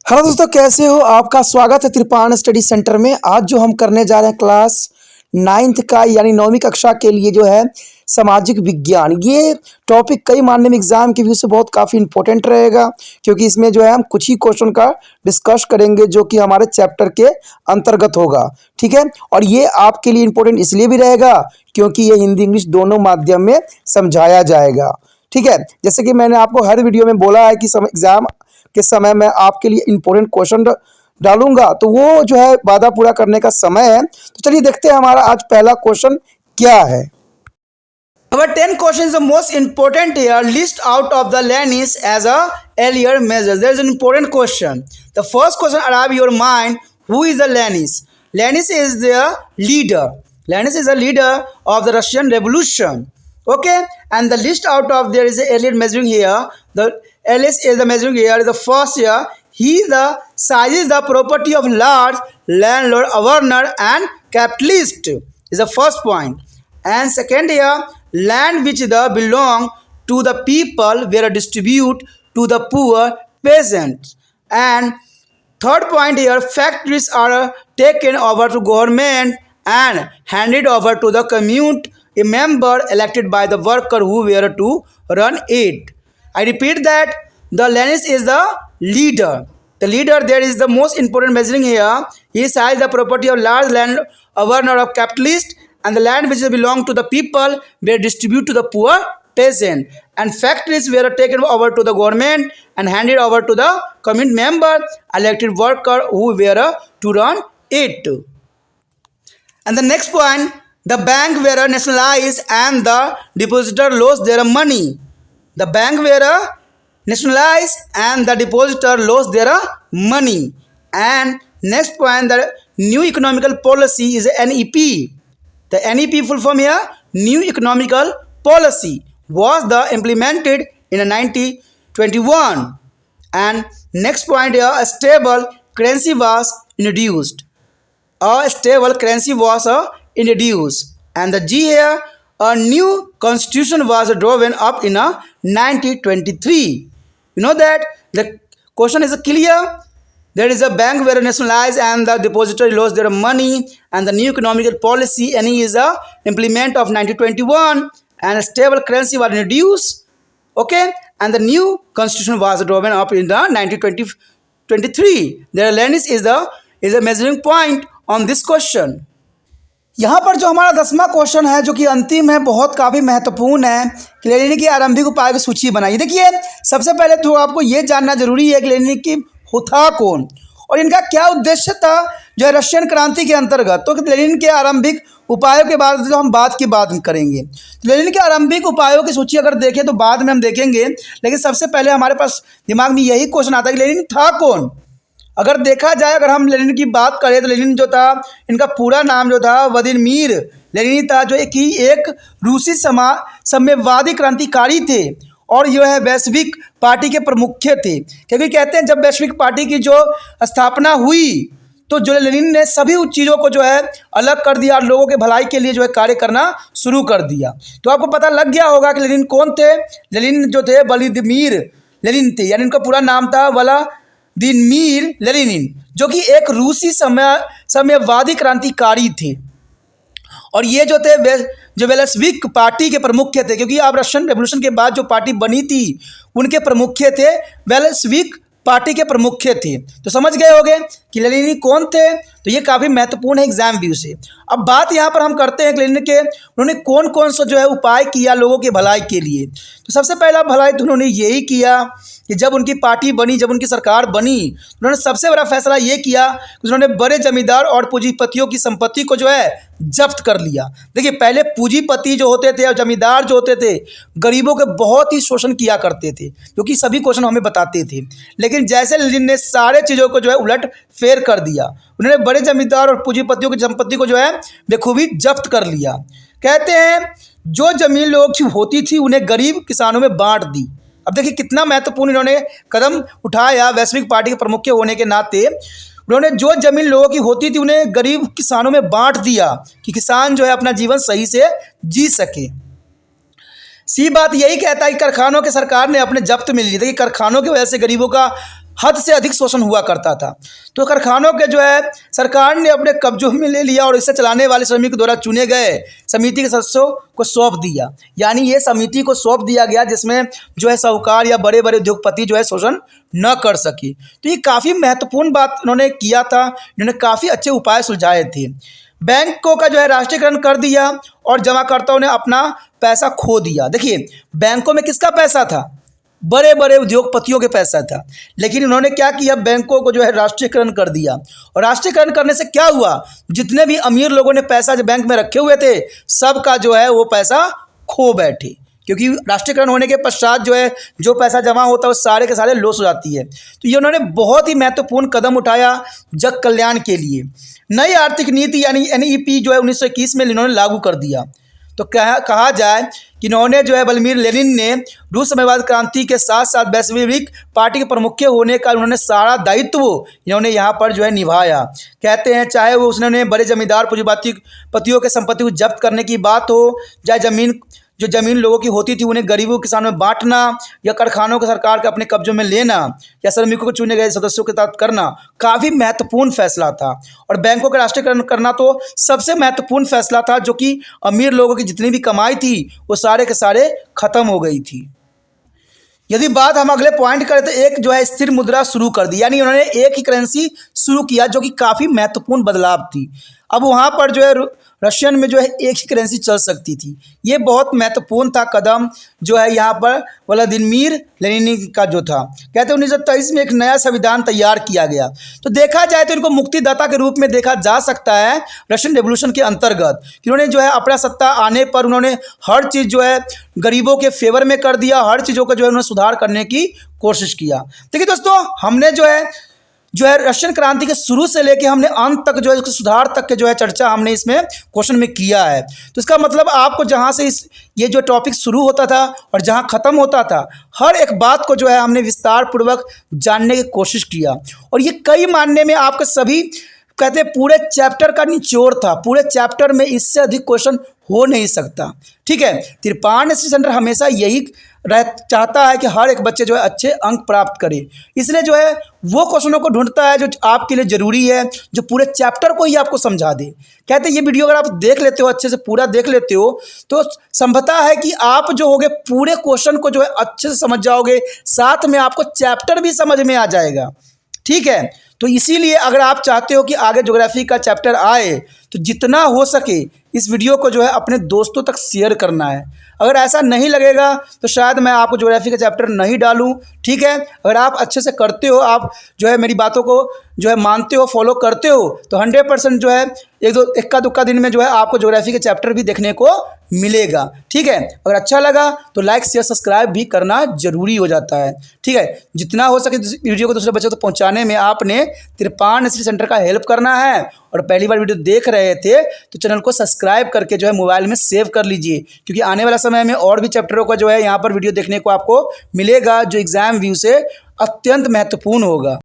Hello दोस्तों, कैसे हो? आपका स्वागत है त्रिपाण स्टडी सेंटर में। आज जो हम करने जा रहे हैं क्लास 9th का यानी 9वीं कक्षा के लिए जो है सामाजिक विज्ञान। ये टॉपिक कई मानने में एग्जाम के व्यू से बहुत काफ़ी इंपॉर्टेंट रहेगा, क्योंकि इसमें जो है हम कुछ ही क्वेश्चन का डिस्कस करेंगे जो कि हमारे चैप्टर के अंतर्गत होगा। ठीक है, और ये आपके लिए इम्पोर्टेंट इसलिए भी रहेगा क्योंकि ये हिंदी इंग्लिश दोनों माध्यम में समझाया जाएगा। ठीक है, जैसे कि मैंने आपको हर वीडियो में बोला है कि एग्जाम के समय मैं आपके लिए इंपॉर्टेंट क्वेश्चन डालूंगा, तो वो जो है वादा पूरा करने का समय है। तो चलिए देखते हैं हमारा आज पहला क्वेश्चन क्या है। Our 10 question is the most important here. List out of the Lenis as a earlier measure. There is an important question. The first question arrive your mind. Who is the Lenis? Lenis is the leader. Lenis is the leader of the Russian Revolution. Okay, and the list out of there is a earlier measuring here. The earliest is the measuring here is the first year. He the size is the property of large landlord, owner, and capitalist is the first point. And second year, land which the belong to the people were distribute to the poor peasants. And third point here, factories are taken over to government and handed over to the community, a member elected by the worker who were to run it. I repeat that the Lenis is the leader. The leader there is the most important measuring here. He has the property of large land owner of capitalist, and the land which belong to the people were distributed to the poor peasant, and factories were taken over to the government and handed over to the community member elected worker who were to run it. And the next point, the bank were nationalized and the depositor lost their money. The bank were nationalized and the depositor lost their money. And next point, the new economical policy is NEP. The NEP full form here, new economical policy, was the implemented in 1921. And next point here, a stable currency was introduced. A stable currency was introduced. And the G here, a new constitution was drawn up in 1923. You know that the question is clear. There is a bank where nationalized and the depository lost their money, and the new economical policy NE is a implement of 1921, and a stable currency was introduced. Okay, and the new constitution was drawn up in the 1923. The Lenis is a measuring point on this question. यहाँ पर जो हमारा 10वां question है, जो कि अंतिम है, बहुत काफ़ी महत्वपूर्ण है कि लेनिन की आरंभिक उपाय की सूची बनाइए। देखिए, सबसे पहले तो आपको ये जानना जरूरी है कि लेनिन की था कौन और इनका क्या उद्देश्य था जो है रशियन क्रांति के अंतर्गत। तो लेनिन के आरंभिक उपायों के बारे में हम बात करेंगे। तो लेनिन के आरंभिक उपायों की सूची अगर देखें तो बाद में हम देखेंगे, लेकिन सबसे पहले हमारे पास दिमाग में यही क्वेश्चन आता है कि लेनिन था कौन। अगर देखा जाए, अगर हम लेनिन की बात करें तो लेनिन जो था, इनका पूरा नाम जो था व्लादिमीर लेनिन था, जो कि एक रूसी साम्यवादी क्रांतिकारी थे और जो है वैश्विक पार्टी के प्रमुख थे। क्योंकि कहते हैं जब वैश्विक पार्टी की जो स्थापना हुई तो जो लेनिन ने सभी उन चीज़ों को जो है अलग कर दिया और लोगों के भलाई के लिए जो है कार्य करना शुरू कर दिया। तो आपको पता लग गया होगा कि लेनिन कौन थे। लेनिन जो थे व्लादिमीर लेनिन थे, यानी इनका पूरा नाम था व्लादिमीर लेनिन, जो कि एक रूसी साम्यवादी क्रांतिकारी थे। और ये जो थे जो वेल्शविक पार्टी के प्रमुख थे, क्योंकि आप रशियन रेवोल्यूशन के बाद जो पार्टी बनी थी उनके प्रमुख थे, वेल्शविक पार्टी के प्रमुख थे। तो समझ गए होंगे कि लेनिन कौन थे। तो ये काफ़ी महत्वपूर्ण है एग्जाम व्यू से। अब बात यहाँ पर हम करते हैं कि लेनिन के उन्होंने कौन कौन सा जो है उपाय किया लोगों के भलाई के लिए। तो सबसे पहला भलाई तो उन्होंने यही किया कि जब उनकी पार्टी बनी, जब उनकी सरकार बनी, उन्होंने सबसे बड़ा फैसला ये किया कि उन्होंने बड़े जमींदार और पूंजीपतियों की संपत्ति को जो है जब्त कर लिया। देखिए, पहले पूंजीपति जो होते थे और जमींदार जो होते थे गरीबों के बहुत ही शोषण किया करते थे, क्योंकि सभी क्वेश्चन हमें बताते थे। लेकिन जैसे लेनिन ने सारे चीज़ों को जो है उलट फेर कर दिया, उन्होंने बड़े जमींदार और पूंजीपतियों की संपत्ति को जो है बेखूबी जब्त कर लिया। कहते हैं जो जमीन लोगों की होती थी उन्हें गरीब किसानों में बांट दी। अब देखिए कितना महत्वपूर्ण इन्होंने कदम उठाया। वैश्विक पार्टी के प्रमुख होने के नाते उन्होंने जो जमीन लोगों की होती थी उन्हें गरीब किसानों में बांट दिया कि किसान जो है अपना जीवन सही से जी सके। सी बात यही कहता है कि कारखानों के सरकार ने अपने जब्त में ली। देखिए, कारखानों की वजह से गरीबों का हद से अधिक शोषण हुआ करता था। तो कारखानों के जो है सरकार ने अपने कब्जों में ले लिया और इसे चलाने वाले श्रमिक द्वारा चुने गए समिति के सदस्यों को सौंप दिया। यानी ये समिति को सौंप दिया गया जिसमें जो है साहूकार या बड़े बड़े उद्योगपति जो है शोषण न कर सके। तो ये काफ़ी महत्वपूर्ण बात उन्होंने किया था, इन्होंने काफ़ी अच्छे उपाय सुलझाए थे। बैंकों का जो है राष्ट्रीयकरण कर दिया और जमाकर्ताओं ने अपना पैसा खो दिया। देखिए बैंकों में किसका पैसा था? बड़े बड़े उद्योगपतियों के पैसा था, लेकिन उन्होंने क्या किया, बैंकों को जो है राष्ट्रीयकरण कर दिया। और राष्ट्रीयकरण करने से क्या हुआ, जितने भी अमीर लोगों ने पैसा जो बैंक में रखे हुए थे सबका जो है वो पैसा खो बैठे, क्योंकि राष्ट्रीयकरण होने के पश्चात जो है जो पैसा जमा होता है वो सारे के सारे लॉस हो जाती है। तो ये उन्होंने बहुत ही महत्वपूर्ण कदम उठाया जग कल्याण के लिए। नई आर्थिक नीति यानी NEP जो है 1921 में इन्होंने लागू कर दिया। तो कहा जाए कि इन्होंने जो है व्लादिमीर लेनिन ने रूस साम्यवाद क्रांति के साथ साथ वैश्विक पार्टी के प्रमुख होने का उन्होंने सारा दायित्व इन्होंने यहाँ पर जो है निभाया। कहते हैं चाहे वो उसने बड़े जमींदार पूंजीपतियों के संपत्ति को जब्त करने की बात हो, चाहे जमीन लोगों की होती थी उन्हें गरीबों किसानों में बांटना, या कारखानों को सरकार के अपने कब्जों में लेना, या श्रमिकों को चुने गए सदस्यों के साथ करना, काफ़ी महत्वपूर्ण फैसला था। और बैंकों का राष्ट्रीयकरण करना तो सबसे महत्वपूर्ण फैसला था, जो कि अमीर लोगों की जितनी भी कमाई थी वो सारे के सारे खत्म हो गई थी। यदि बात हम अगले पॉइंट करें तो एक जो है स्थिर मुद्रा शुरू कर दी, यानी उन्होंने एक ही करेंसी शुरू किया जो कि काफ़ी महत्वपूर्ण बदलाव थी। अब वहाँ पर जो है रशियन में जो है एक ही करेंसी चल सकती थी। ये बहुत महत्वपूर्ण था कदम जो है यहाँ पर व्लादिमीर लेनिन का जो था। कहते हैं 1923 में एक नया संविधान तैयार किया गया। तो देखा जाए तो इनको मुक्तिदाता के रूप में देखा जा सकता है रशियन रेवोल्यूशन के अंतर्गत। इन्होंने जो है अपना सत्ता आने पर उन्होंने हर चीज़ जो है गरीबों के फेवर में कर दिया, हर चीज़ों का जो है उन्होंने सुधार करने की कोशिश किया। देखिए दोस्तों, हमने जो है रशियन क्रांति के शुरू से लेके हमने अंत तक जो है उसके सुधार तक के जो है चर्चा हमने इसमें क्वेश्चन में किया है। तो इसका मतलब आपको जहाँ से ये जो टॉपिक शुरू होता था और जहाँ ख़त्म होता था, हर एक बात को जो है हमने विस्तार पूर्वक जानने की कोशिश किया। और ये कई मानने में आपके सभी कहते पूरे चैप्टर का निचोड़ था। पूरे चैप्टर में इससे अधिक क्वेश्चन हो नहीं सकता। ठीक है, तिरपान स्टडी सेंटर हमेशा यही चाहता है कि हर एक बच्चे जो है अच्छे अंक प्राप्त करे, इसलिए जो है वो क्वेश्चनों को ढूंढता है जो आपके लिए ज़रूरी है, जो पूरे चैप्टर को ही आपको समझा दे। कहते हैं ये वीडियो अगर आप देख लेते हो, अच्छे से पूरा देख लेते हो, तो संभवतः है कि आप जो होगे पूरे क्वेश्चन को जो है अच्छे से समझ जाओगे, साथ में आपको चैप्टर भी समझ में आ जाएगा। ठीक है, तो इसीलिए अगर आप चाहते हो कि आगे ज्योग्राफी का चैप्टर आए तो जितना हो सके इस वीडियो को जो है अपने दोस्तों तक शेयर करना है। अगर ऐसा नहीं लगेगा तो शायद मैं आपको ज्योग्राफी का चैप्टर नहीं डालूं। ठीक है, अगर आप अच्छे से करते हो, आप जो है मेरी बातों को जो है मानते हो, फॉलो करते हो, तो 100% जो है इक्का दुक्का दिन में जो है आपको ज्योग्राफी के चैप्टर भी देखने को मिलेगा। ठीक है, अगर अच्छा लगा तो लाइक शेयर सब्सक्राइब भी करना जरूरी हो जाता है। ठीक है, जितना हो सके वीडियो को दूसरे बच्चों तक पहुंचाने में आपने तिरपान स्टडी सेंटर का हेल्प करना है। और पहली बार वीडियो देख रहे थे तो चैनल को सब्सक्राइब करके जो है मोबाइल में सेव कर लीजिए, क्योंकि आने वाला समय में और भी चैप्टरों का जो है यहाँ पर वीडियो देखने को आपको मिलेगा जो एग्जाम व्यू से अत्यंत महत्वपूर्ण होगा।